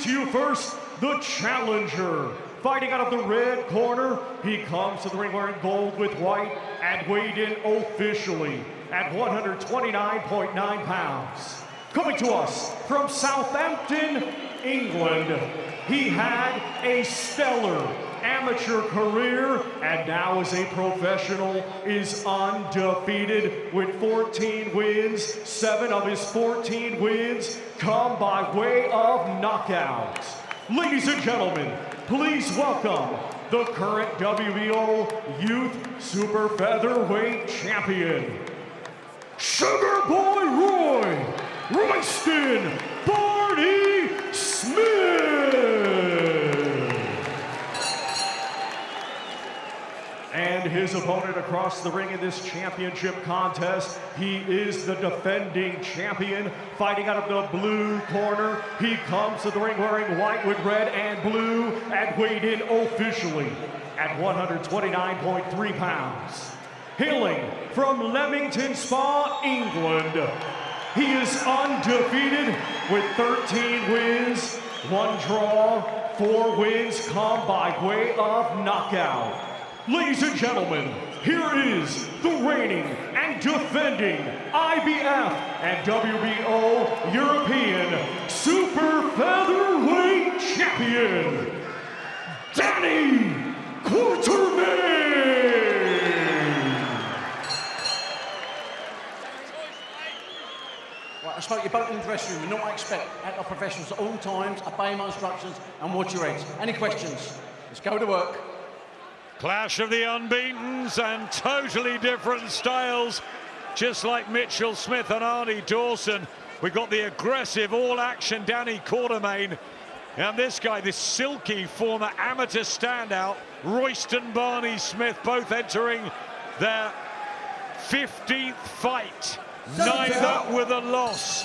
to you first, the challenger. Fighting out of the red corner, he comes to the ring wearing gold with white and weighed in officially at 129.9 pounds. Coming to us from Southampton, England, he had a stellar amateur career and now as a professional is undefeated with 14 wins. 7 of his 14 wins come by way of knockout. Ladies and gentlemen, please welcome the current WBO Youth Super Featherweight Champion, Sugar Boy Royston Barney Smith. And his opponent across the ring in this championship contest, he is the defending champion. Fighting out of the blue corner, he comes to the ring wearing white with red and blue and weighed in officially at 129.3 pounds. Hailing from Leamington Spa, England, he is undefeated with 13 wins, 1 draw, 4 wins come by way of knockout. Ladies and gentlemen, here is the reigning and defending IBF and WBO European Super Featherweight Champion, Danny Quartermaine. Right, I spoke you both in the dressing room, and what I expect out of professionals at all times, obey my instructions and watch your heads. Any questions? Let's go to work. Clash of the unbeatens and totally different styles, just like Mitchell Smith and Arnie Dawson. We've got the aggressive, all-action Danny Quartermaine, and this guy, this silky former amateur standout, Royston Barney Smith, both entering their 15th fight, neither with a loss.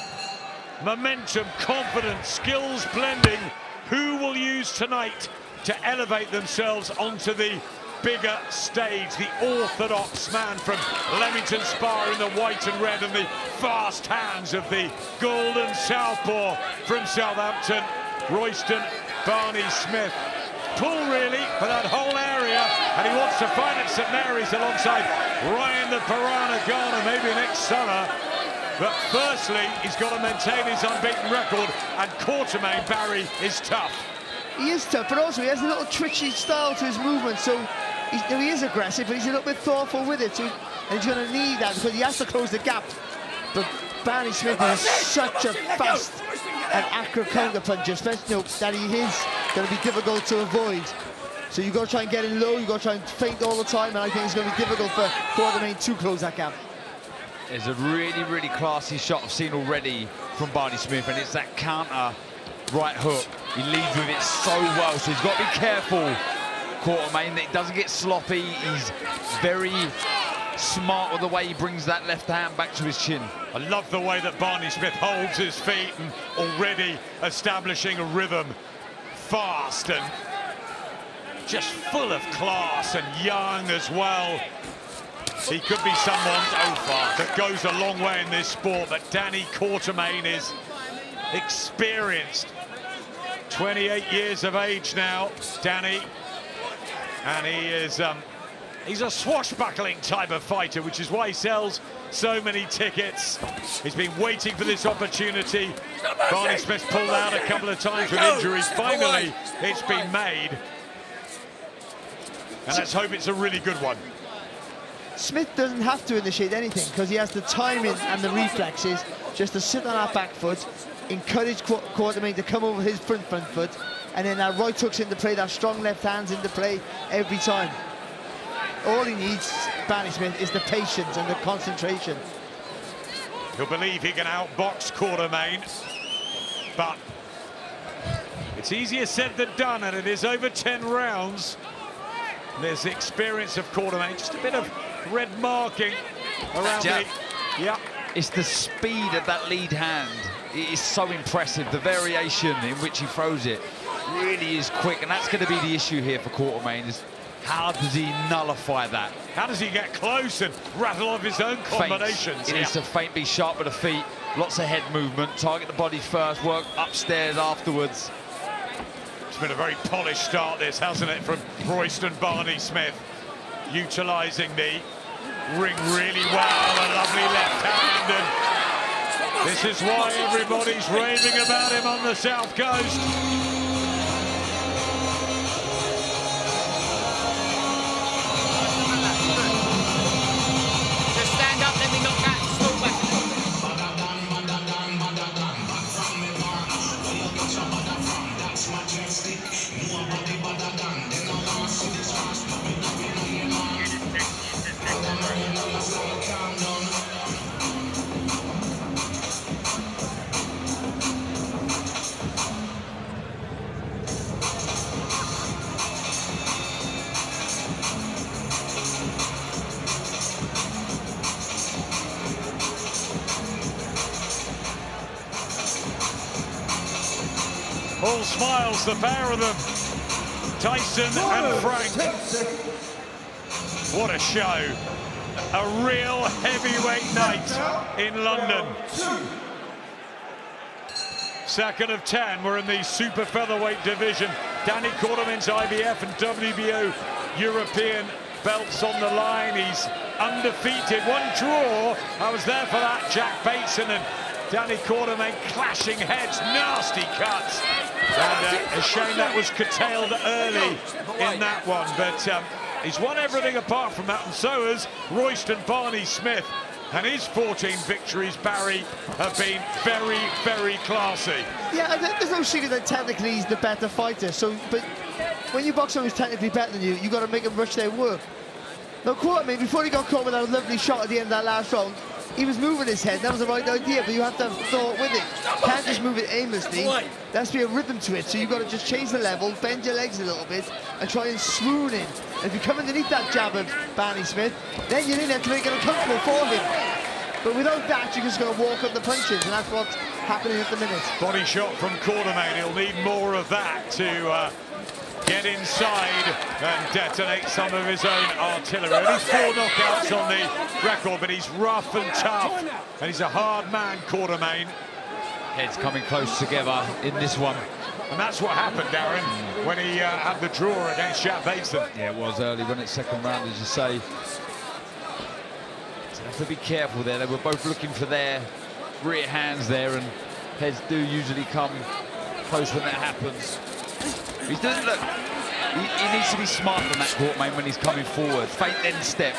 Momentum, confidence, skills blending. Who will use tonight to elevate themselves onto the bigger stage? The orthodox man from Leamington Spa in the white and red, and the fast hands of the golden southpaw from Southampton, Royston Barney Smith. Pull really for that whole area, and he wants to fight at St Mary's alongside Ryan the Piranha Garner maybe next summer. But firstly, he's got to maintain his unbeaten record, and Quartermaine, Barry, is tough. He is tough, but also he has a little twitchy style to his movement, so he is aggressive, but he's a little bit thoughtful with it, and he's going to need that because he has to close the gap. But Barney Smith is such a fast and accurate counter puncher, especially that he is going to be difficult to avoid. So you've got to try and get in low, you've got to try and feint all the time, and I think it's going to be difficult for Quartermaine to close that gap. There's a really, really classy shot I've seen already from Barney Smith, and it's that counter right hook. He leads with it so well, so he's got to be careful, Quartermaine, that he doesn't get sloppy. He's very smart with the way he brings that left hand back to his chin. I love the way that Barney Smith holds his feet and already establishing a rhythm. Fast and just full of class, and young as well. He could be someone that goes a long way in this sport, but Danny Quartermaine is experienced. 28 years of age now, Danny, and he is he's a swashbuckling type of fighter, which is why he sells so many tickets. He's been waiting for this opportunity. Barney Smith pulled out a couple of times with injuries. Finally, it's been made, and let's hope it's a really good one. Smith doesn't have to initiate anything because he has the timing and the reflexes just to sit on that back foot, encourage Quartermaine to come over his front foot, and then that right hook's into play, that strong left hand's into play every time. All he needs, Barney Smith, is the patience and the concentration. He'll believe he can outbox Quartermaine, but it's easier said than done, and it is over 10 rounds. There's the experience of Quartermaine, just a bit of red marking around the... Yeah. It's the speed of that lead hand. It is so impressive. The variation in which he throws it really is quick, and that's going to be the issue here for Quartermaine, is how does he nullify that? How does he get close and rattle off his own combinations? He needs to feint, be sharp with the feet, lots of head movement, target the body first, work upstairs afterwards. been a very polished start, this, hasn't it, from Royston Barney Smith, utilising the ring really well, a lovely left hand, and this is why everybody's raving about him on the South Coast. Just stand up, let me knock that stool back. All smiles, the pair of them, Tyson and Frank. What a show. A real heavyweight night in London. Second of 10, we're in the super featherweight division. Danny Quartermaine's IBF and WBO European belts on the line. He's undefeated, one draw. I was there for that. Jack Bateson and Danny Quartermaine clashing heads, nasty cuts. And a shame that was curtailed early in that one, but he's won everything apart from that, and so has Royston Barney Smith. And his 14 victories, Barry, have been very, very classy. Yeah, there's no secret that technically he's the better fighter. So, but when you box someone who's technically better than you, you got to make them rush their work. Now, Quartermaine, before he got caught with that lovely shot at the end of that last round, he was moving his head. That was the right idea, but you have to have thought with it. Can't just move it aimlessly. There has to be a rhythm to it. So you've got to just change the level, bend your legs a little bit, and try and swoon in. And if you come underneath that jab of Barney Smith, then you're in there to make it uncomfortable for him. But without that, you're just going to walk up the punches, and that's what's happening at the minute. Body shot from Quartermaine. He'll need more of that to get inside and detonate some of his own artillery. Only 4 knockouts on the record, but he's rough and tough, and he's a hard man, Quartermaine. Heads coming close together in this one. And that's what happened, Darren, when he had the draw against Jack Bateson. Yeah, it was early when it's second round, as you say. So have to be careful there. They were both looking for their rear hands there, and heads do usually come close when that happens. He doesn't look. He needs to be smart than that, Quartermaine, when he's coming forward. Fake then step.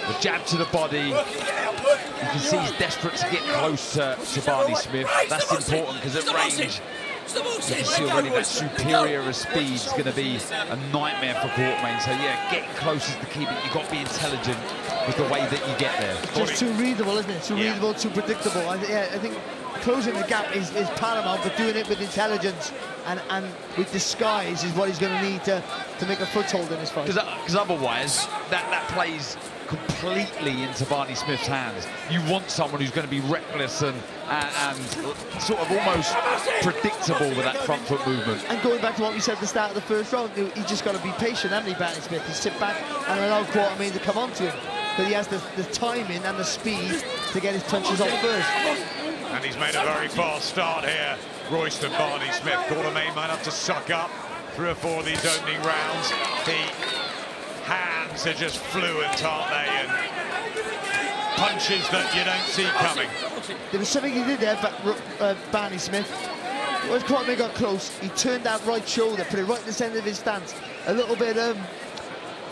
The jab to the body. You can see he's desperate to get close to Barney Smith. That's important because at range, you can see already that superior of speed is going to be a nightmare for Quartermaine. So yeah, getting close is the key, but you've got to be intelligent with the way that you get there. Just too readable, isn't it? Too readable, too predictable. I think closing the gap is paramount, but doing it with intelligence and with disguise is what he's going to need to make a foothold in this fight. Because otherwise, that plays completely into Barney Smith's hands. You want someone who's going to be reckless and sort of almost predictable with that front foot movement. And going back to what we said at the start of the first round, he just got to be patient, hasn't he, Barney Smith? He sit back and allow Quartermaine to come onto him. But he has the timing and the speed to get his punches off first. And he's made a very fast start here, Royston Barney Smith. Quartermaine might have to suck up 3 or 4 of these opening rounds. The hands are just fluent, aren't they? And punches that you don't see coming. There was something he did there, but Barney Smith. When Quartermaine got close, he turned that right shoulder, put it right in the centre of his stance. A little bit,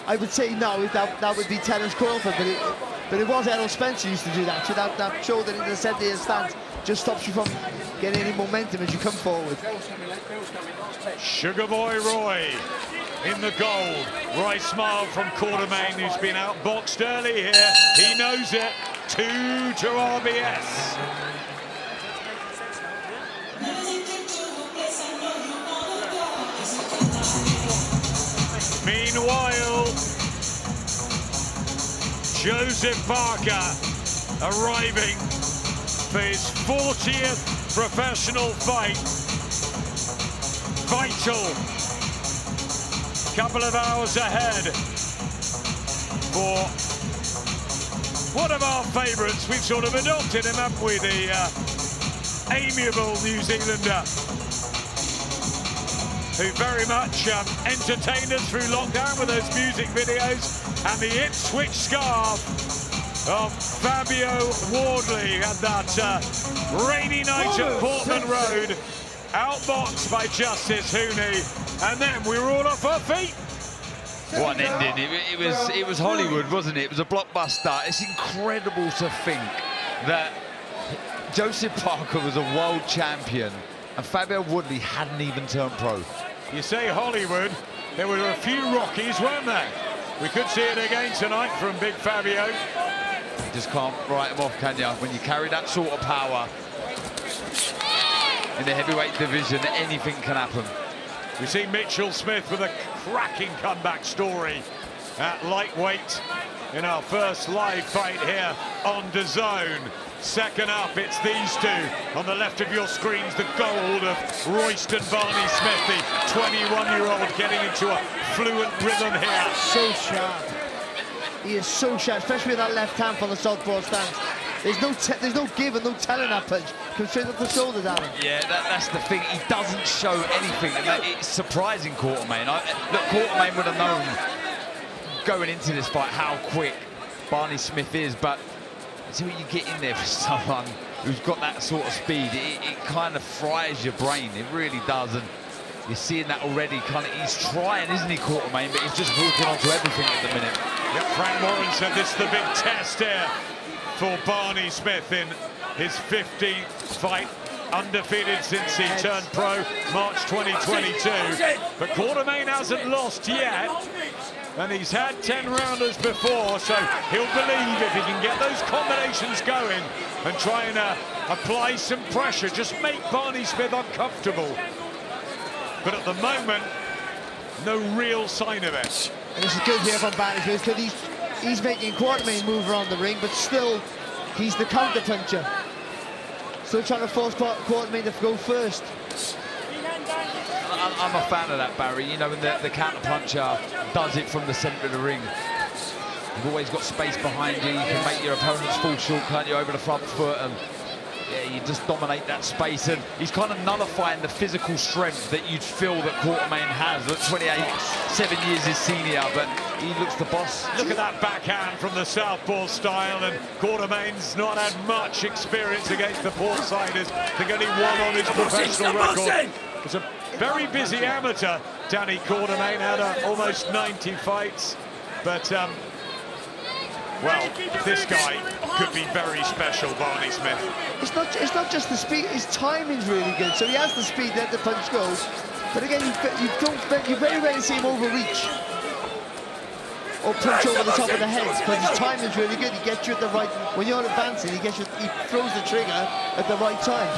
I would say now that would be Terence Crawford, but it was Errol Spencer used to do that. So that shoulder into the centre of his stance just stops you from getting any momentum as you come forward. Sugar Boy Roy in the gold. Right smile from Quartermaine, who's been outboxed early here. He knows it. 2 to RBS. Meanwhile, Joseph Parker arriving for his 40th professional fight. Vital. Couple of hours ahead for one of our favourites. We've sort of adopted him, haven't we? The amiable New Zealander. who very much entertained us through lockdown with those music videos, and the Ipswich scarf of Fabio Wardley at that rainy night at Portman Road, outboxed by Justice Hooney, and then we were all off our feet. What an ending. It was Hollywood, wasn't it? It was a blockbuster. It's incredible to think that Joseph Parker was a world champion and Fabio Wardley hadn't even turned pro. You say Hollywood, there were a few Rockies, weren't there? We could see it again tonight from Big Fabio. You just can't write him off, can you? When you carry that sort of power in the heavyweight division, anything can happen. We see Mitchell Smith with a cracking comeback story at lightweight in our first live fight here on DAZN. Second up, it's these two. On the left of your screens, the gold of Royston Barney Smith, the 21-year-old getting into a fluent rhythm here. So sharp. He is so sharp, especially with that left hand from the southpaw stance. There's no give and no telling that punch. Comes straight up the shoulder, Darren. Yeah, that's the thing. He doesn't show anything, and it's surprising, Quartermaine. Look, Quartermaine would have known going into this fight how quick Barney Smith is, but see when you get in there for someone who's got that sort of speed, it kind of fries your brain. It really does, and you're seeing that already. He's trying, isn't he, Quartermaine? But he's just walking onto everything at the minute. Yep, Frank Moran said this is the big test here for Barney Smith in his 15th fight, undefeated since he turned pro March 2022. But Quartermaine hasn't lost yet, and he's had 10 rounders before, so he'll believe if he can get those combinations going and try and apply some pressure, just make Barney Smith uncomfortable. But at the moment, no real sign of it. And this is good here from Barney Smith because he's making Quartermaine move around the ring, but still, he's the counter-puncher. Still trying to force Quartermaine to go first. I'm a fan of that, Barry. You know, when the counter-puncher does it from the centre of the ring. You've always got space behind you. You can make your opponents fall short, can't you, over the front foot, and yeah, you just dominate that space. And he's kind of nullifying the physical strength that you'd feel that Quartermaine has. At 28, 7 years his senior, but he looks the boss. Look at that backhand from the southpaw style, and Quartermaine's not had much experience against the Portsiders. I think only one on his professional record. It's a very busy amateur, Danny Quartermaine, had almost 90 fights, but well, this guy could be very special, Barney Smith. It's not just the speed, his timing's really good. So he has the speed, let the punch go. But again, you very rarely see him overreach or punch over the top of the head, because his timing's really good. He gets you at the right, when you're advancing, he throws the trigger at the right time.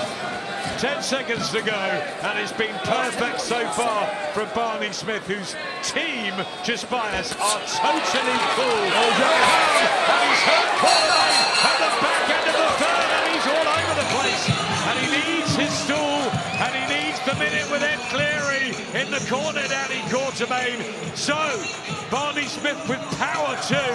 10 seconds to go, and it's been perfect so far from Barney Smith, whose team, just by us, are totally cool. And he's hurt Quartermaine at the back end of the third, and he's all over the place. And he needs his stool, and he needs the minute with Ed Cleary in the corner, Danny Quartermaine. So, Barney Smith with power too,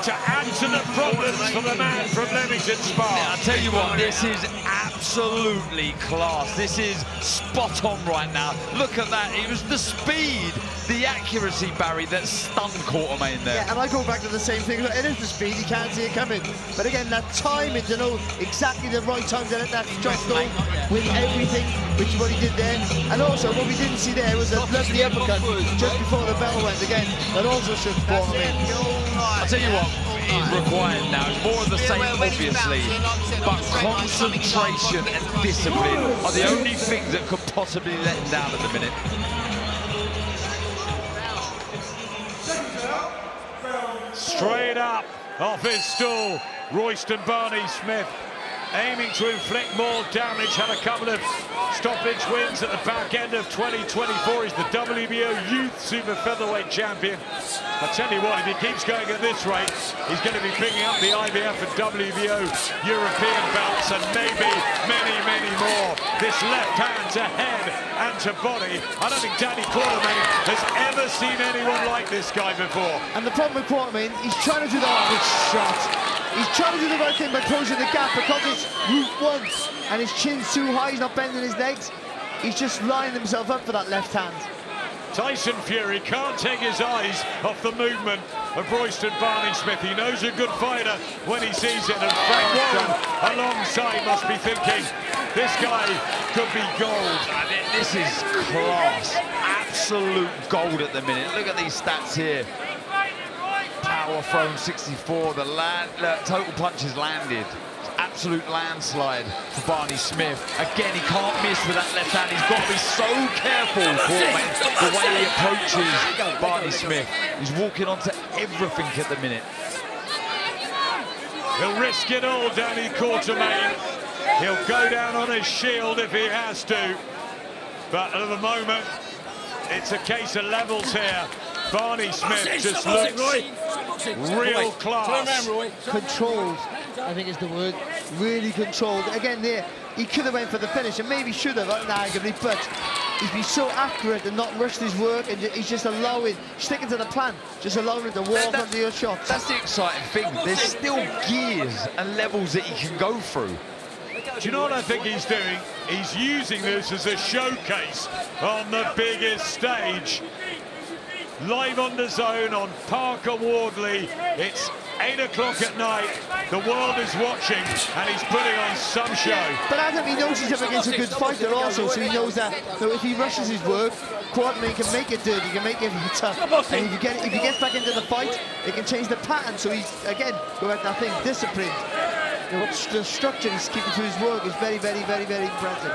to add to the problems for the man from Leamington Spa. I'll tell you what, this is absolutely class. This is spot on right now. Look at that. It was the speed, the accuracy, Barry, that stunned Quartermaine there. Yeah, and I go back to the same thing. It is the speed, you can't see it coming. But again, that timing to know exactly the right time to let that shot go with everything, which is what he did there. And also, what we didn't see there was a lovely uppercut just before the bell went again. That also should Quartermaine. I'll tell you what is required now. It's more of the same, obviously, but concentration and discipline are the only things that could possibly let him down at the minute. Straight up off his stool, Royston Barney Smith aiming to inflict more damage. Had a couple of stoppage wins at the back end of 2024. He's the WBO Youth Super Featherweight Champion. I tell you what, if he keeps going at this rate, he's going to be picking up the IBF and WBO European belts, and maybe many, many more. This left hand to head and to body. I don't think Danny Quartermaine has ever seen anyone like this guy before. And the problem with Quartermaine, he's trying to do the hard shot. He's trying to do the right thing by closing the gap, because it's root one and his chin's too high, he's not bending his legs. He's just lining himself up for that left hand. Tyson Fury can't take his eyes off the movement of Royston Barney Smith. He knows a good fighter when he sees it, and Frank Warren alongside must be thinking, this guy could be gold. This is class, absolute gold at the minute. Look at these stats here. Power thrown 64, the total punches landed. Absolute landslide for Barney Smith. Again, he can't miss with that left hand. He's got to be so careful, Quartermaine, the way he approaches Barney Smith. He's walking onto everything at the minute. He'll risk it all, Danny Quartermaine. He'll go down on his shield if he has to. But at the moment, it's a case of levels here. Barney Smith just looks real class. Controlled, I think is the word. Really controlled. Again, there, he could have went for the finish, and maybe should have, arguably, but he's been so accurate and not rushed his work, and he's just sticking to the plan, just allowing him to walk onto your shots. That's the exciting thing. There's still gears and levels that he can go through. Do you know what I think he's doing? He's using this as a showcase on the biggest stage. Live on the zone on Parker Wardley. It's 8 o'clock at night. The world is watching, and he's putting on some show. But Adam, he knows he's up against a good fighter also, so he knows that if he rushes his work, Quartermaine can make it dirty, can make it tough. And if he gets back into the fight, it can change the pattern. So he's, again, go back to that thing, disciplined. The structure he's keeping to his work is very, very, very, very impressive.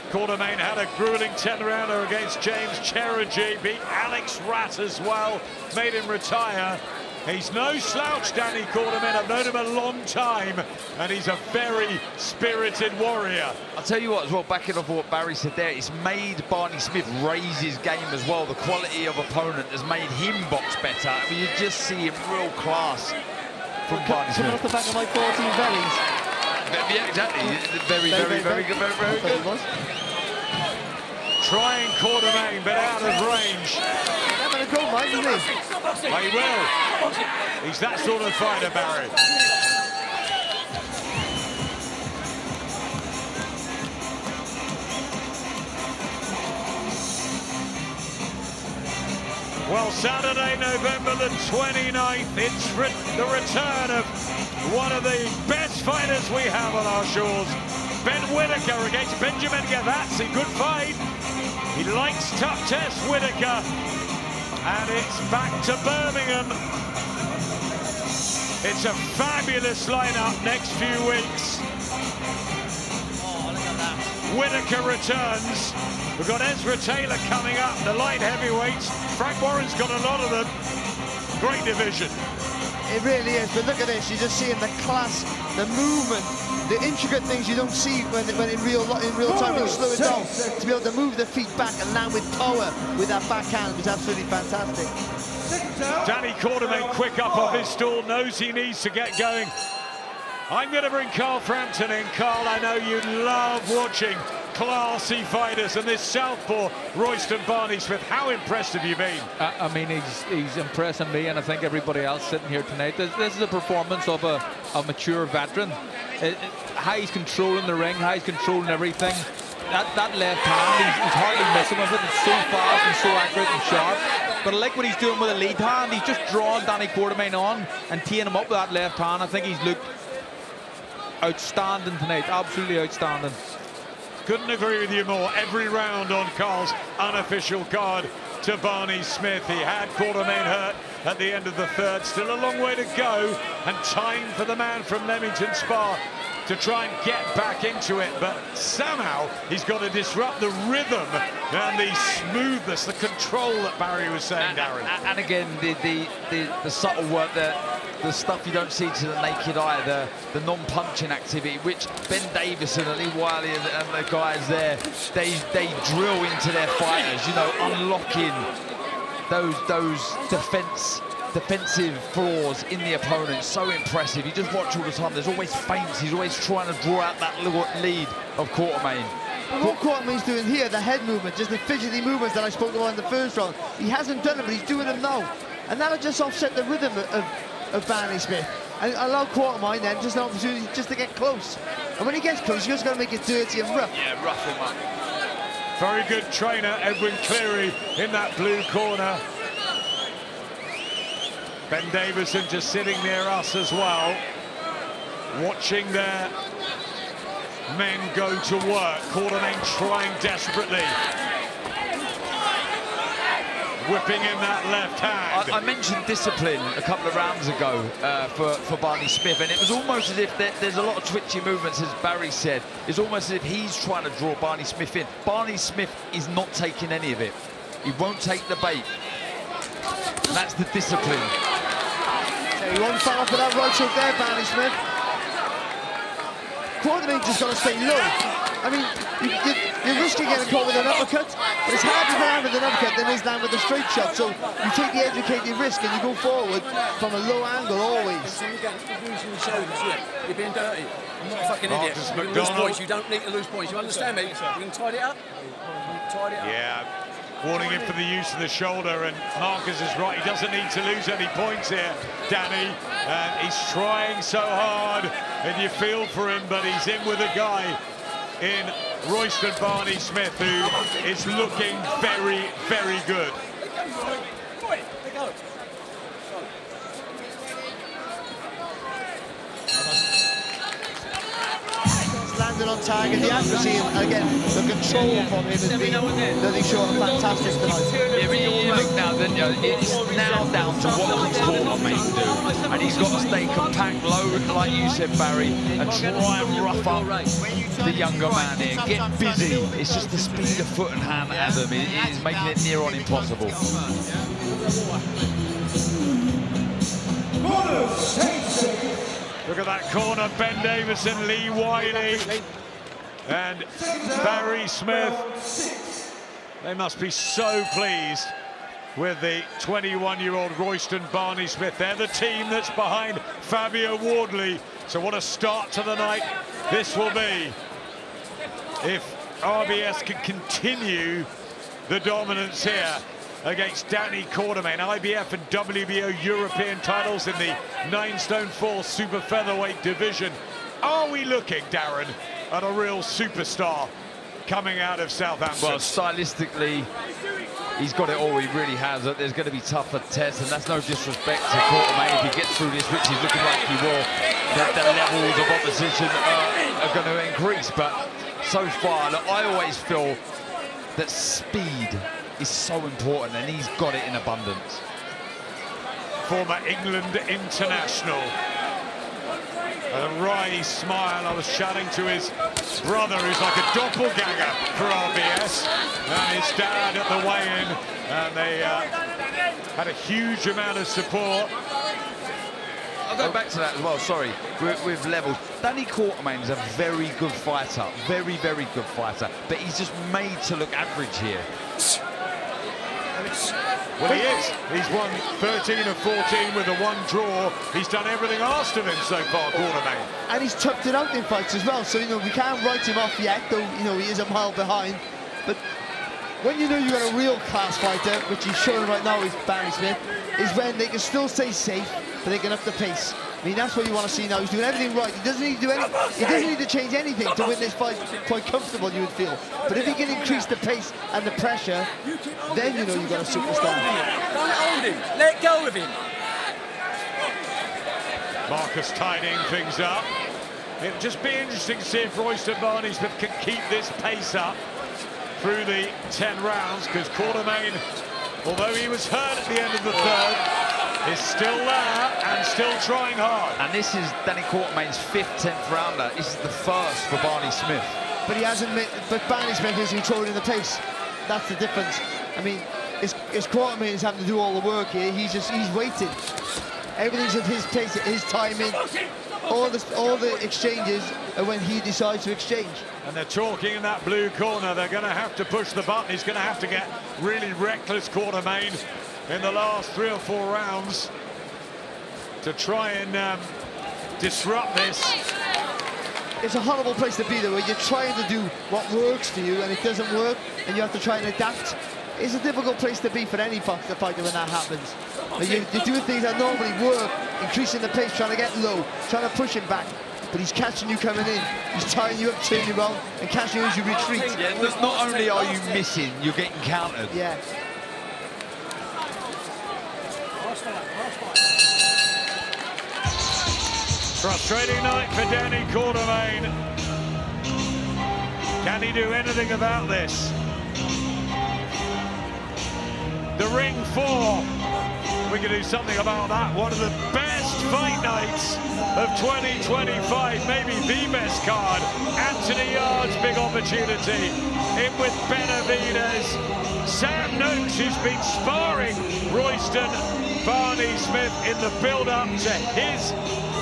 Quartermaine had a grueling 10-rounder against James Cherigi, beat Alex Rat as well, made him retire. He's no slouch, Danny Quartermaine. I've known him a long time, and he's a very spirited warrior. I'll tell you what as well, backing off what Barry said there, it's made Barney Smith raise his game as well. The quality of opponent has made him box better. I mean, you just see him real class from Barney Smith. Coming off the back of my 14 bellies. Yeah, exactly. Very good, very good. Trying Quartermaine, but out of range. He's going to go, Mike, isn't he? He will. He's that sort of fighter, Barry. Well, Saturday, November the 29th, it's the return of one of the best fighters we have on our shores. Ben Whittaker against Benjamin Gavazzi. Good fight. He likes tough test, Whittaker. And it's back to Birmingham. It's a fabulous lineup next few weeks. Oh, look at that. Whittaker returns. We've got Ezra Taylor coming up, the light heavyweights. Frank Warren's got a lot of them. Great division. It really is, but look at this. You're just seeing the class, the movement, the intricate things you don't see when in real time you slow it down. To be able to move the feet back and land with power with that backhand was absolutely fantastic. Danny Quartermaine quick up off his stool, knows he needs to get going. I'm going to bring Carl Frampton in. Carl, I know you love watching classy fighters, and this southpaw, Royston Barney Smith, how impressed have you been? I mean, he's impressing me, and I think everybody else sitting here tonight. This is a performance of a mature veteran. How he's controlling the ring, how he's controlling everything. That left hand, he's hardly missing with it. It's so fast and so accurate and sharp. But I like what he's doing with the lead hand. He's just drawing Danny Quartermaine on and teeing him up with that left hand. I think he's looked outstanding tonight, absolutely outstanding. Couldn't agree with you more. Every round on Carl's unofficial card to Barney Smith. He had Quartermaine hurt at the end of the third. Still a long way to go, and time for the man from Leamington Spa to try and get back into it, but somehow he's got to disrupt the rhythm and the smoothness, the control that Barry was saying, Darren. And again, the subtle work, the stuff you don't see to the naked eye, the non-punching activity, which Ben Davison and Lee Wiley and the guys there, they drill into their fighters, you know, unlocking those defensive flaws in the opponent. So impressive. You just watch all the time. There's always feints. He's always trying to draw out that little lead of Quartermaine. What Quartermaine's doing here, the head movement, just the fidgety movements that I spoke about in the first round, he hasn't done them, but he's doing them now. And that'll just offset the rhythm of Barney Smith. And allow Quartermaine then just an opportunity just to get close. And when he gets close, you just got to make it dirty and rough. Yeah, rough him up. Very good trainer, Edwin Cleary, in that blue corner. Ben Davison just sitting near us as well, watching their men go to work. Quartermaine trying desperately. Whipping in that left hand. I mentioned discipline a couple of rounds ago for Barney Smith, and it was almost as if there's a lot of twitchy movements, as Barry said. It's almost as if he's trying to draw Barney Smith in. Barney Smith is not taking any of it. He won't take the bait. And that's the discipline. So he won't fall off with that right hook there, Barney Smith. Quartermaine just got to stay low. I mean, you're risking getting caught with an uppercut, but it's harder to land with an uppercut than it is land with a straight shot. So you take the educated risk and you go forward from a low angle always. You're being dirty. I'm not a fucking idiot. You lose points. You don't need to lose points. You understand me? You can tidy it up. Tidy it up. Yeah, warning him for the use of the shoulder, and Marcus is right. He doesn't need to lose any points here, Danny. And he's trying so hard, and you feel for him, but he's in with a guy in Royston Barney Smith, who is looking very, very good. Landed on target, the accuracy, and again, the control from him has been nothing short of fantastic tonight. Yeah, but you look now, then, it's now down to what can Quartermaine do. And he's got to stay compact, low, like you said, Barry, and try and rough up the younger man here. Get busy. It's just the speed of foot and hand, Adam. It is making it near on impossible. Look at that corner, Ben Davison, Lee Wiley, and Barry Smith. They must be so pleased with the 21-year-old Royston Barney Smith. They're the team that's behind Fabio Wardley. So what a start to the night this will be. If RBS can continue the dominance here against Danny Quartermaine, IBF and WBO European titles in the 9'4" super featherweight division. Are we looking, Darren, at a real superstar coming out of Southampton? Well, stylistically, he's got it all. He really has. There's going to be tougher tests, and that's no disrespect to Quartermaine. If he gets through this, which he's looking like he will, the levels of opposition are going to increase. But so far, look, I always feel that speed is so important, and he's got it in abundance. Former England international. A wry smile. I was chatting to his brother, who's like a doppelganger for RBS, and his dad at the weigh-in, and they had a huge amount of support. I'll go back to that as well, sorry, with levels. Danny Quartermaine is a very good fighter, very, very good fighter, but he's just made to look average here. Well, he is. He's won 13 of 14 with a 1 draw. He's done everything asked of him so far, Quartermaine. And he's toughed it out in fights as well, so, you know, we can't write him off yet, though, you know, he is a mile behind. But when you know you've got a real class fighter, which he's showing right now is Barney Smith, is when they can still stay safe, but they can up the pace. I mean, that's what you want to see now. He's doing everything right. He doesn't need to do anything. He doesn't need to change anything to win this fight quite comfortable, you would feel. But if he can increase the pace and the pressure, then you know you've got a superstar. Don't hold him. Let go of him. Marcus tidying things up. It'll just be interesting to see if Royston Barney Smith can keep this pace up through the 10 rounds, because Quartermaine, although he was hurt at the end of the third, is still there and still trying hard. And this is Danny Quartermaine's 5th, 10th rounder. This is the first for Barney Smith. But he hasn't. But Barney Smith is controlling the pace. That's the difference. I mean, it's Quartermaine is having to do all the work here. He's waiting. Everything's at his pace, at his timing. All the exchanges are when he decides to exchange. And they're talking in that blue corner. They're going to have to push the button. He's going to have to get really reckless, Quartermaine, in the last 3 or 4 rounds to try and disrupt this. It's a horrible place to be, though, where you're trying to do what works for you and it doesn't work, and you have to try and adapt. It's a difficult place to be for any fighter when that happens. You're doing things that normally work, increasing the pace, trying to get low, trying to push him back. but he's catching you coming in. He's tying you up, turning you around, and catching you as you retreat. Yeah, not only are you missing, you're getting countered. Yeah. Frustrating night for Danny Quartermaine. Can he do anything about this? The ring 4. We can do something about that. One of the best fight nights of 2025, maybe the best card. Anthony Yard's big opportunity. In with Benavidez. Sam Noakes, who's been sparring Royston, Barney Smith in the build-up to his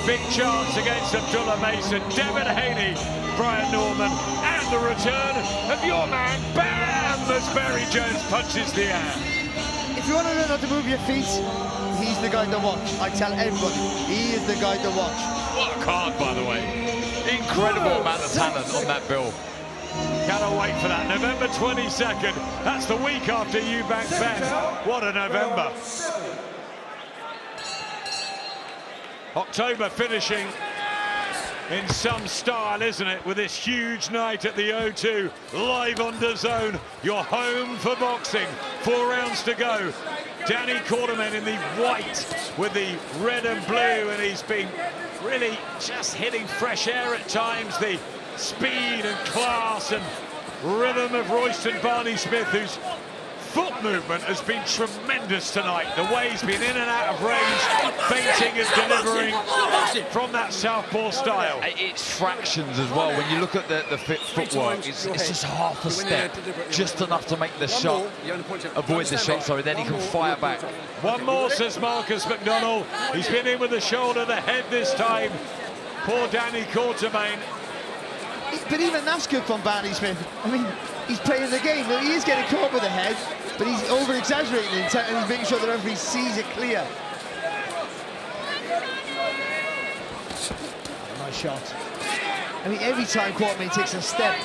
big chance against Abdullah Mason. Devin Haney, Brian Norman, and the return of your man, Bam, as Barry Jones punches the air. If you want to learn how to move your feet, he's the guy to watch. I tell everybody, he is the guy to watch. What a card, by the way. Incredible amount of talent on that bill. Cannot wait for that. November 22nd. That's the week after Eubank Ben. What a November. October finishing in some style, isn't it? With this huge night at the O2, live on DAZN. Your home for boxing. 4 rounds to go. Danny Quartermaine in the white with the red and blue, and he's been really just hitting fresh air at times. The speed and class and rhythm of Royston Barney Smith, whose foot movement has been tremendous tonight. The way he's been in and out of range, feinting and delivering from that southpaw style. It's fractions as well. When you look at the footwork, it's just half a step, just enough to make the shot, avoid the shot, sorry, then he can fire back. One more, says Marcus McDonald. He's been in with the shoulder, the head this time. Poor Danny Quartermaine. But even that's good from Barney Smith. I mean, he's playing the game. He is getting caught with the head, but he's over-exaggerating it, and he's making sure the referee sees it clear. Nice shot. I mean, every time Quartermaine takes a step,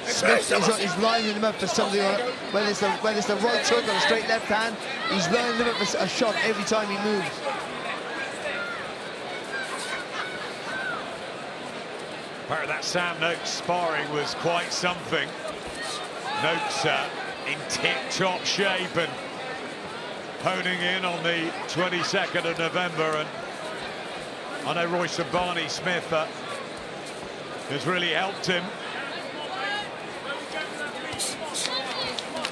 Smith is lining him up for something, whether it's the right hook or the straight left hand, he's lining him up for a shot every time he moves. Apparently that Sam Noakes sparring was quite something. Noakes in tip-top shape and honing in on the 22nd of November. And I know Royston Barney Smith has really helped him.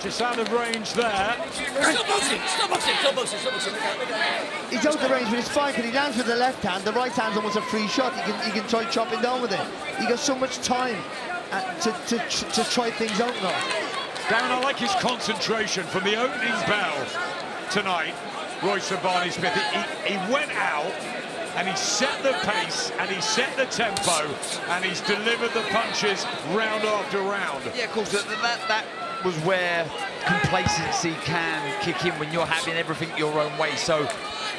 Just out of range there. Stop boxing! Stop boxing! Stop boxing! Stop boxing! He's out of range, but it's fine because he lands with the left hand. The right hand's almost a free shot. He can try chopping down with it. He got so much time to try things out now. Darren, I like his concentration from the opening bell tonight. Royston Barney Smith, he went out and he set the pace and he set the tempo and he's delivered the punches round after round. Yeah, of course, that was where complacency can kick in when you're having everything your own way. So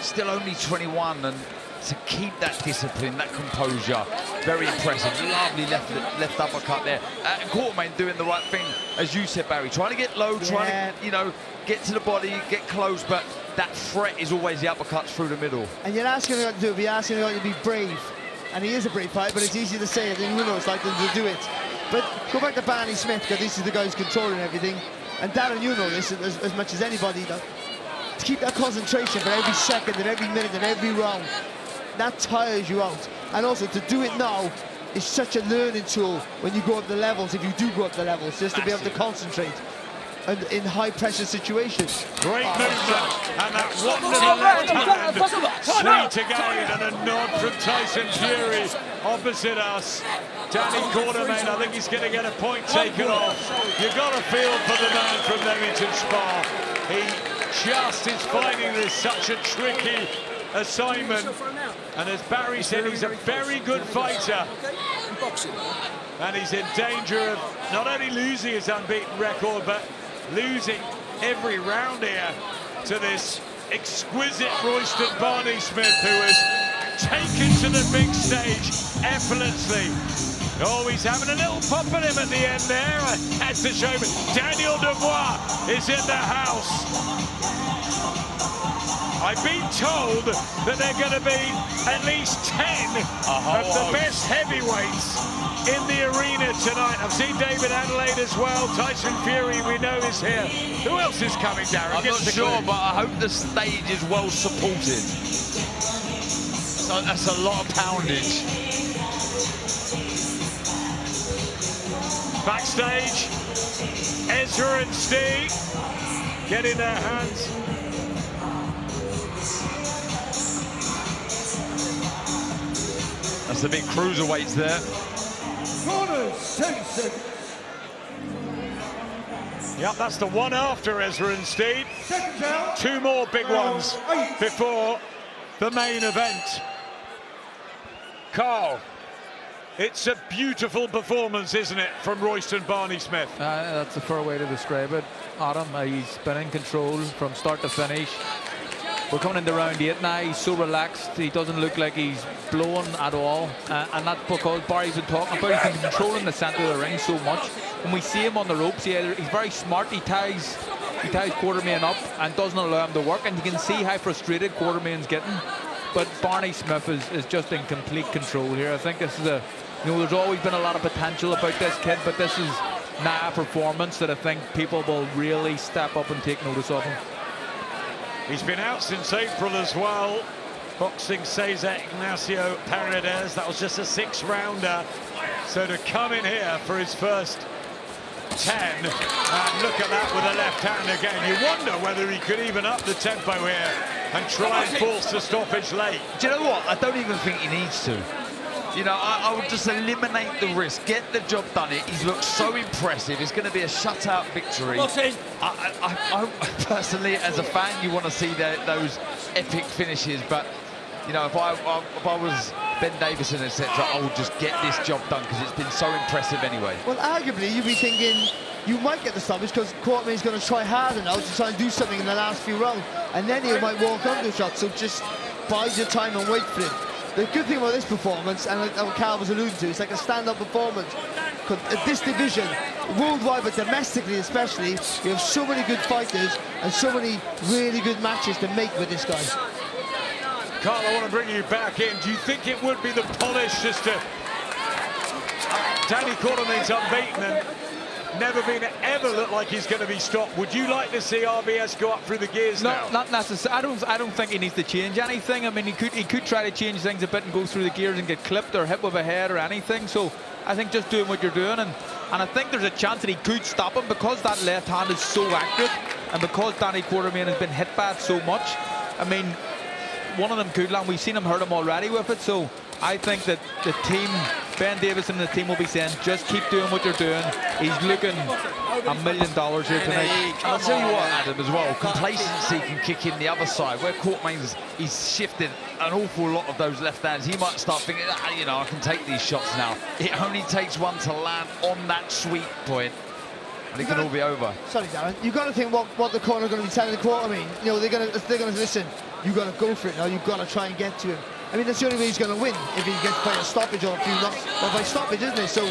still only 21, and to keep that discipline, that composure, very impressive. Lovely left uppercut there. And Quartermaine doing the right thing, as you said, Barry, trying to get low, trying to, you know, get to the body, get close, but that threat is always the uppercuts through the middle. And you're asking him what to do, you're asking him to be brave. And he is a brave fighter, but it's easy to say it than who knows, like to do it. But go back to Barney Smith, because this is the guy who's controlling everything. And Darren, you know this as much as anybody, to keep that concentration for every second and every minute and every round. That tires you out. And also to do it now is such a learning tool when you go up the levels, if you do go up the levels, just to be able to concentrate and in high pressure situations. Great movement, and that wonderful left hand, sweet again, and a nod from Tyson Fury opposite us. Danny Quartermaine, I think he's going to get a point taken off. You've got to feel for the man from Leamington Spa. He just is finding this such a tricky assignment. And as Barry said, he's a very good fighter. And he's in danger of not only losing his unbeaten record, but losing every round here to this exquisite Royston Barney Smith, who has taken to the big stage effortlessly. Oh, he's having a little pop at him at the end there. That's the showman. Daniel Dubois is in the house. I've been told that there are going to be at least 10 of the best heavyweights in the arena tonight. I've seen David Adelaide as well. Tyson Fury, we know, is here. Who else is coming, Darren? I'm not sure, but I hope the stage is well supported. So that's a lot of poundage. Backstage, Ezra and Steve getting their hands. That's the big cruiserweights there. Corners, 10 seconds. Yep, that's the one after Ezra and Steve. Seconds out. 2 more big ones before the main event. Carl, it's a beautiful performance, isn't it, from Royston Barney Smith? That's a fair way to describe it, Adam. He's been in control from start to finish. We're coming into round 8 now. He's so relaxed. He doesn't look like he's blowing at all. And that's because Barry's been talking about he's been controlling the centre of the ring so much. When we see him on the ropes, he's very smart. He ties Quartermaine up and doesn't allow him to work. And you can see how frustrated Quartermaine's getting. But Barney Smith is just in complete control here. I think this is there's always been a lot of potential about this kid, but this is now a performance that I think people will really step up and take notice of him. He's been out since April as well. Boxing Cesar Ignacio Paredes. That was just a 6-rounder. So to come in here for his first 10, and look at that with the left hand again. You wonder whether he could even up the tempo here and try and force the stoppage late. Do you know what? I don't even think he needs to. You know, I would just eliminate the risk, get the job done. He's looked so impressive. It's going to be a shutout victory. I personally, as a fan, you want to see those epic finishes. But you know, if I was Ben Davison, etc., I would just get this job done because it's been so impressive anyway. Well, arguably, you'd be thinking you might get the stoppage because Quartermaine's going to try harder now to try and do something in the last few rounds, and then he might walk under the shot. So just bide your time and wait for it. The good thing about this performance, and what Carl was alluding to, it's like a stand-up performance. Because at this division, worldwide but domestically especially, you have so many good fighters and so many really good matches to make with this guy. Carl, I want to bring you back in. Do you think it would be the polish just to... Danny Quartermaine's unbeaten and never been ever look like he's going to be stopped. Would you like to see RBS go up through the gears now? Not necessarily. I don't think he needs to change anything. I mean, he could try to change things a bit and go through the gears and get clipped or hit with a head or anything. So I think just doing what you're doing, and I think there's a chance that he could stop him because that left hand is so accurate, and because Danny Quartermaine has been hit by it so much. I mean, one of them could land. We've seen him hurt him already with it. So I think that the team, Ben Davison and the team, will be saying, just keep doing what you're doing. He's looking $1 million here tonight. I'll tell you what, Adam, as well, complacency can kick in the other side. Where Quartermaine's, he's shifted an awful lot of those left hands. He might start thinking, you know, I can take these shots now. It only takes one to land on that sweet point, and it can all be over. Sorry, Darren. You've got to think what the corner are going to be telling the Quartermaine. You know, they're going to listen. You've got to go for it now. You've got to try and get to him. I mean, that's the only way he's going to win, if he gets by a stoppage or a few knocks, or by stoppage, isn't it? So,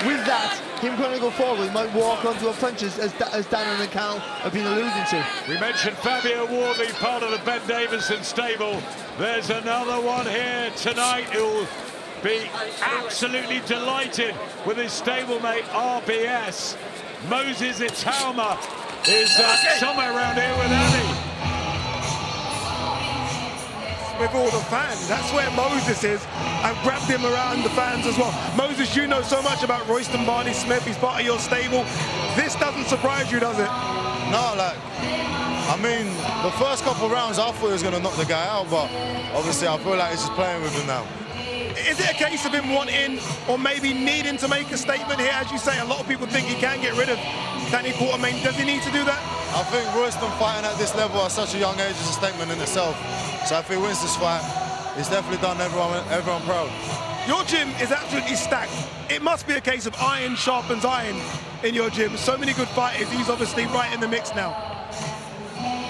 with that, him going to go forward might walk onto a punches, as Dan and Cal have been alluding to. We mentioned Fabio Wardley, part of the Ben Davison stable. There's another one here tonight who'll be absolutely delighted with his stablemate RBS. Moses Itauma is somewhere around here with Annie. With all the fans, that's where Moses is. I've grabbed him around the fans as well. Moses, you know so much about Royston Barney Smith. He's part of your stable. This doesn't surprise you, does it? No, I mean, the first couple of rounds I thought he was going to knock the guy out, but obviously I feel like he's just playing with him now. Is it a case of him wanting or maybe needing to make a statement here? As you say, a lot of people think he can get rid of Danny Quartermaine. Does he need to do that? I think Royston fighting at this level at such a young age is a statement in itself. So if he wins this fight, he's definitely done everyone proud. Your gym is absolutely stacked. It must be a case of iron sharpens iron in your gym. So many good fighters. He's obviously right in the mix now.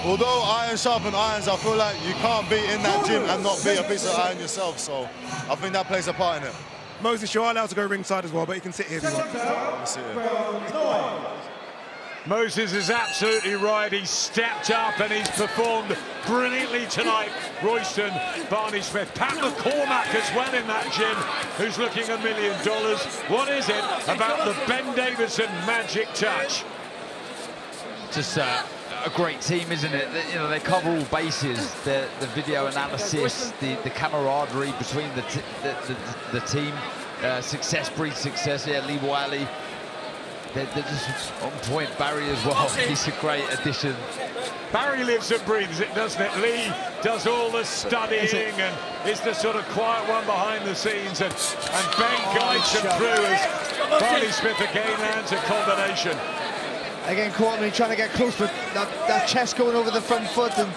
Although iron sharpens irons, I feel like you can't be in that gym and not be a piece of iron yourself. So I think that plays a part in it. Moses, you're allowed to go ringside as well, but you can sit here if you want. Let me sit here. Moses is absolutely right. He's stepped up and he's performed brilliantly tonight. Royston, Barney Smith, Pat McCormack as well in that gym, who's looking $1 million. What is it about the Ben Davison magic touch? Just a great team, isn't it? You know, they cover all bases. The video analysis, the camaraderie between the team. Success breeds success. Yeah, Lee Wiley. They're just on point. Barry as well. He's a great addition. Barry lives and breathes it, doesn't it? Lee does all the studying and is the sort of quiet one behind the scenes. And Ben guides them through as Barney Smith again lands a combination. Again, Quartermaine trying to get close, but that chest going over the front foot, and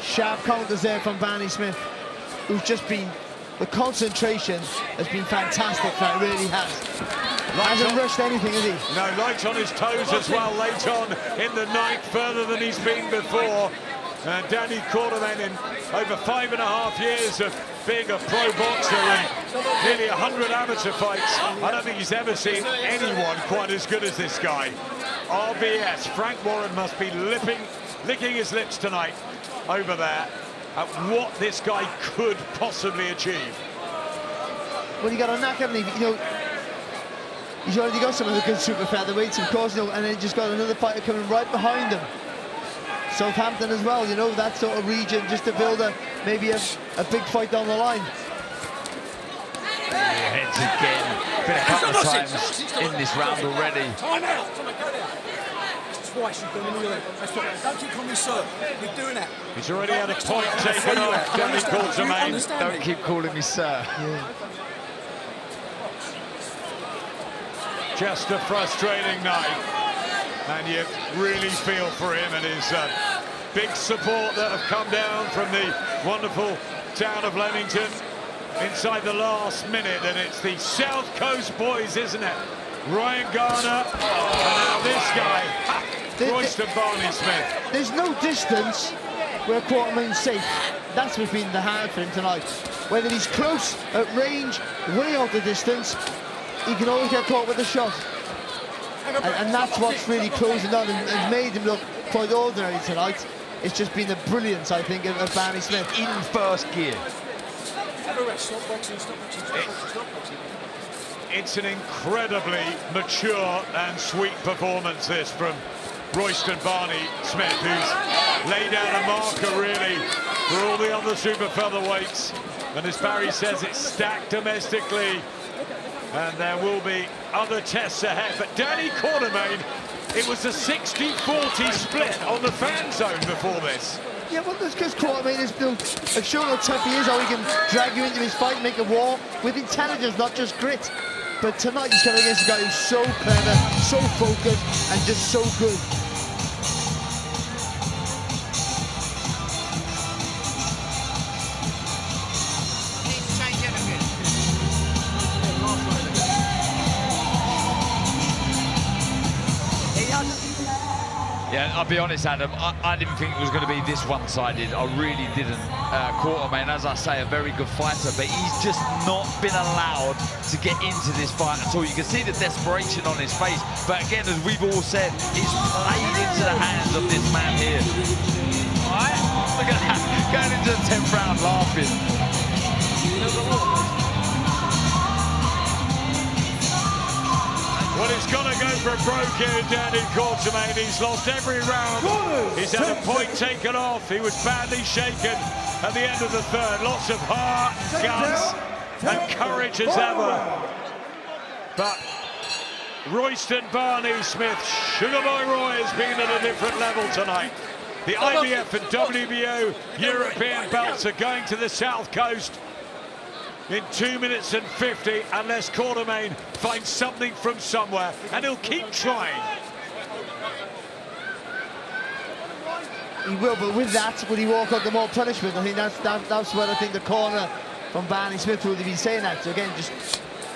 sharp counters there from Barney Smith, who's just been, the concentration has been fantastic, that really has. Hasn't rushed anything, has he? No, light on his toes as well, late on in the night, further than he's been before. And Danny Quartermaine, in over 5.5 years of being a pro boxer and nearly 100 amateur fights, I don't think he's ever seen anyone quite as good as this guy. RBS, Frank Warren must be licking his lips tonight over there at what this guy could possibly achieve. Well, you got to knock him, you know, he's already got some of the good super featherweights, of course, you know, and then just got another fighter coming right behind him. Southampton as well, you know, that sort of region, just to build maybe a big fight down the line. Heads again. Been a couple of times in this round already. Time out. Twice you've done anyway. Don't keep calling me sir. You're doing that. He's already had a point taken off Danny Quartermaine. Don't keep calling me sir. Yeah. Just a frustrating night. And you really feel for him and his big support that have come down from the wonderful town of Leamington inside the last minute. And it's the South Coast boys, isn't it? Ryan Garner, and now this guy, Royston Barney Smith. There's no distance where Quartermaine's safe. That's what's been the hard for him tonight. Whether he's close, at range, way out the distance, he can always get caught with a shot. And that's what's really closing down and made him look quite ordinary tonight. It's just been the brilliance, I think, of Barney Smith. In first gear. It's an incredibly mature and sweet performance, this, from Royston Barney Smith, who's laid down a marker, really, for all the other super featherweights. And as Barry says, it's stacked domestically. And there will be other tests ahead. But Danny Quartermaine, it was a 60-40 split on the fan zone before this. Yeah, well, that's because Quartermaine has shown how tough he is, how he can drag you into his fight, make a war with intelligence, not just grit. But tonight he's coming against a guy who's so clever, so focused, and just so good. Yeah, I'll be honest, Adam, I didn't think it was going to be this one-sided. I really didn't. Quartermaine, as I say, a very good fighter, but he's just not been allowed to get into this fight at all. You can see the desperation on his face, but again, as we've all said, he's played into the hands of this man here. All right? Look at that, going into the 10th round laughing. Well, he's got to go for broke here, Danny Quartermaine. He's lost every round. He's had a point taken off. He was badly shaken at the end of the third. Lots of heart, guts, and courage as ever. But Royston Barney Smith, Sugar Boy Roy, has been at a different level tonight. The IBF and WBO European belts are going to the South Coast in 2 minutes and 50, unless Quartermaine finds something from somewhere, and he'll keep trying. He will, but with that, will he walk out the more punishment? I think that's what I think the corner from Barney Smith will be saying that. So again,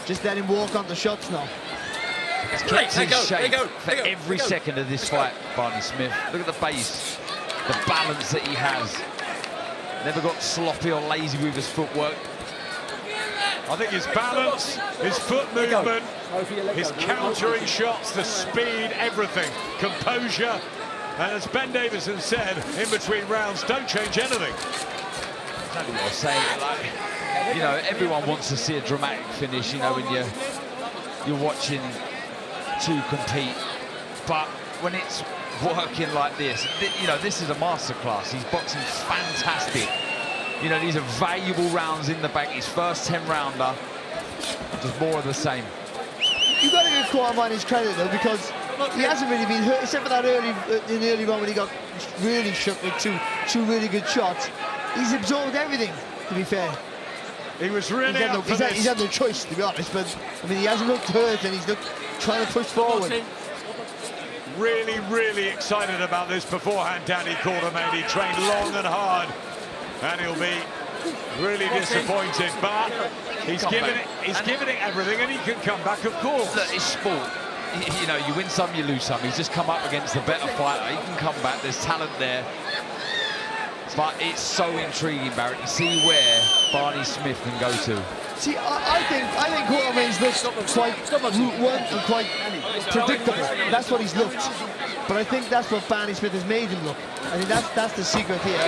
just let him walk on the shots now. He's kept his shape for every second of this fight, Barney Smith. Look at the base, the balance that he has. Never got sloppy or lazy with his footwork. I think his balance, his foot movement, His countering shots, the speed, everything. Composure. And as Ben Davison said, in between rounds, don't change anything. Exactly what I was saying. Like, you know, everyone wants to see a dramatic finish, you know, when you're watching two compete. But when it's working like this, you know, this is a masterclass. He's boxing fantastic. You know, these are valuable rounds in the bank. His first 10-rounder, just more of the same. You've got to give Quartermaine his credit, though, because he hasn't really been hurt, except for that in the early run when he got really shook with two really good shots. He's absorbed everything, to be fair. He was really he's had no choice, to be honest, but I mean, he hasn't looked hurt and he's trying to push forward. Really, really excited about this beforehand, Danny Quartermaine. He trained long and hard, and he'll be really disappointed, but he's given it everything, and he can come back, of course. Look, it's sport. You know, you win some, you lose some. He's just come up against the better fighter. He can come back. There's talent there. But it's so intriguing, Barrett, to see where Barney Smith can go to. See, I think Quartermaine's looked quite route one and quite predictable. That's what he's looked. But I think that's what Barney Smith has made him look. I think that's the secret here.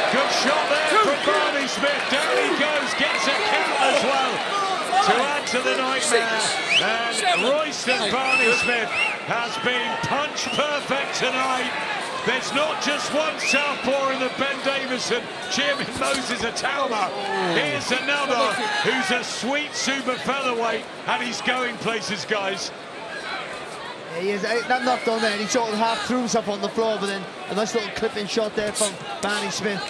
Good shot there from Barney Smith. Down he goes, gets a count as well to add to the nightmare. And Royston Barney Smith has been punch perfect tonight. There's not just one southpaw in the Ben Davison, Jim Moses Atauma. Here's another who's a sweet super featherweight, and he's going places, guys. Yeah, he is. That knockdown there, and he sort of half threw himself on the floor, but then a nice little clipping shot there from Barney Smith.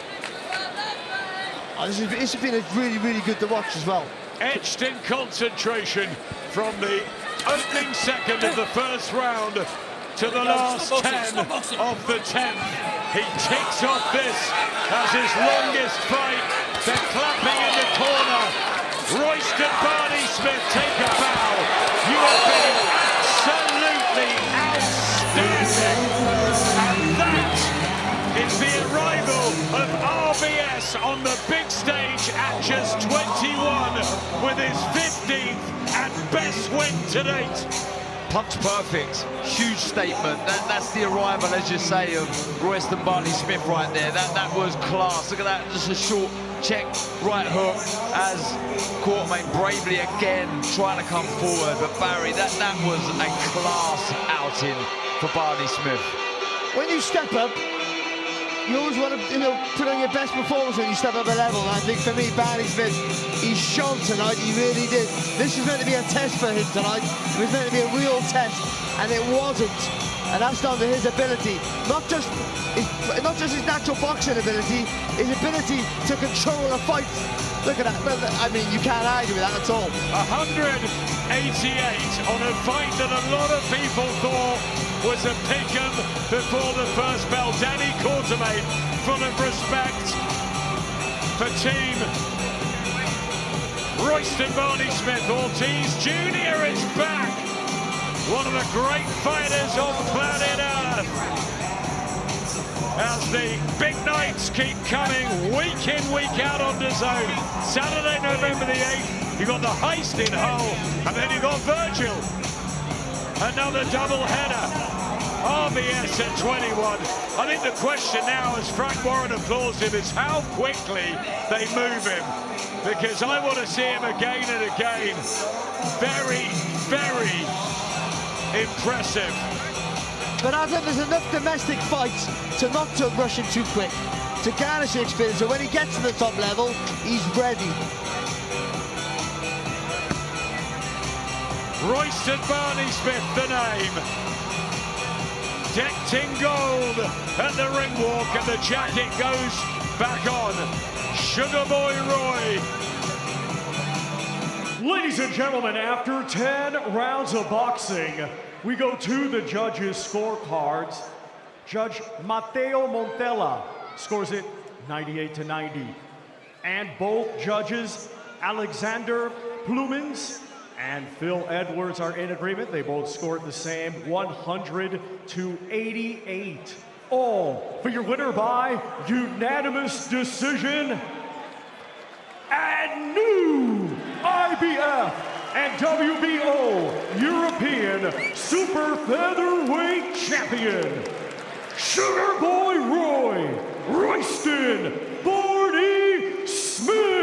Oh, this has been really, really good to watch as well. Etched in concentration from the opening second of the first round to the last 10 of the 10th. He ticks off this as his longest fight. They're clapping in the corner. Royston Barney Smith, take a bow. You have been absolutely outstanding. And that is the arrival of RBS on the big stage at just 21 with his 15th and best win to date. Punch perfect, huge statement. That's the arrival, as you say, of Royston Barney Smith right there. That was class. Look at that, just a short check, right hook, as Quartermaine bravely again trying to come forward. But Barry, that was a class outing for Barney Smith. When you step up, you always want to, put on your best performance when you step up a level. And I think for me, Barney Smith, he's shown tonight, he really did. This was meant to be a test for him tonight. It was meant to be a real test, and it wasn't. And that's down to his ability, not just his natural boxing ability, his ability to control a fight. Look at that. I mean, you can't argue with that at all. 188 on a fight that a lot of people thought was a pick-em before the first bell. Danny Quartermaine, full of respect for team Royston Barney Smith. Ortiz Jr. is back. One of the great fighters on planet Earth. As the big nights keep coming week in, week out on DAZN. Saturday, November the 8th, you got the Heist in Hull, and then you got Virgil. Another double header. RBS at 21. I think the question now, as Frank Warren applauds him, is how quickly they move him. Because I want to see him again and again. Very, very impressive. But I think there's enough domestic fights to not to rush him too quick, to garnish the experience, so when he gets to the top level, he's ready. Royston Barney Smith, the name. Decked in gold at the ring walk, and the jacket goes back on. Sugar Boy Roy. Ladies and gentlemen, after 10 rounds of boxing, we go to the judges' scorecards. Judge Mateo Montella scores it 98-90. And both judges, Alexander Plumins and Phil Edwards, are in agreement. They both scored the same, 100-88. All for your winner by unanimous decision and new IBF and WBO European Super Featherweight Champion, Sugar Boy Royston Barney Smith.